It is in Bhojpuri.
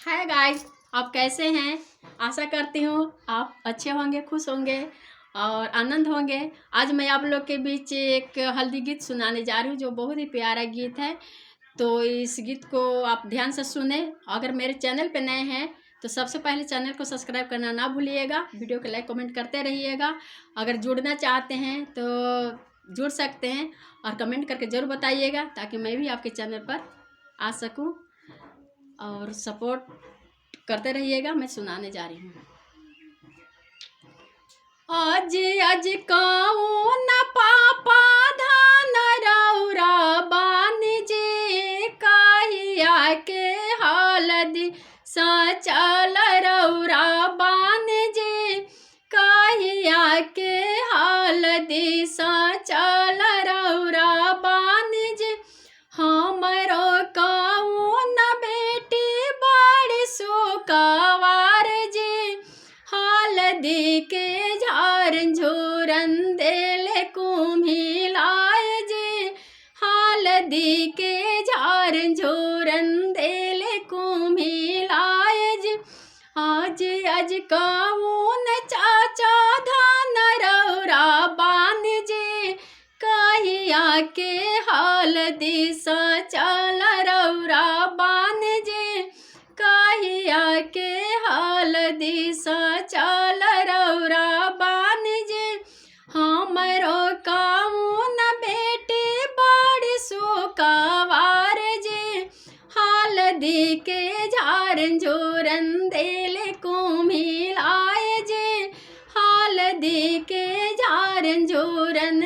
हाय गाइस, आप कैसे हैं। आशा करती हूँ आप अच्छे होंगे, खुश होंगे और आनंद होंगे। आज मैं आप लोग के बीच एक हल्दी गीत सुनाने जा रही हूँ जो बहुत ही प्यारा गीत है। तो इस गीत को आप ध्यान से सुने। अगर मेरे चैनल पे नए हैं तो सबसे पहले चैनल को सब्सक्राइब करना ना भूलिएगा। वीडियो को लाइक कमेंट करते रहिएगा। अगर जुड़ना चाहते हैं तो जुड़ सकते हैं और कमेंट करके ज़रूर बताइएगा ताकि मैं भी आपके चैनल पर आ सकूं और सपोर्ट करते रहिएगा। मैं सुनाने जा रही हूँ। आज आज कौन पापा धान रौरा बान जे कहिया के हलदी सचल रौरा बान जे कहिया के हलदी सचल रौरा बान जे हमरो कौन बेटी बड़ी सुकवार जे हल्दी के झारन झोरन देले कुम्हिलाय जे हल्दी के झारन झोरन देले कुम्हिलाय जे आज आज कौन चाचा धान रौरा बान जे कहिया के हल्दी सचल रौरा बान जे कहिया के हल्दी सचल रौरा बान जे हमरो कौन बेटी बड़ी सुकवार जे हल्दी के झारन झोरन देले कुम्हिलाय जे हल्दी के झारन झोरन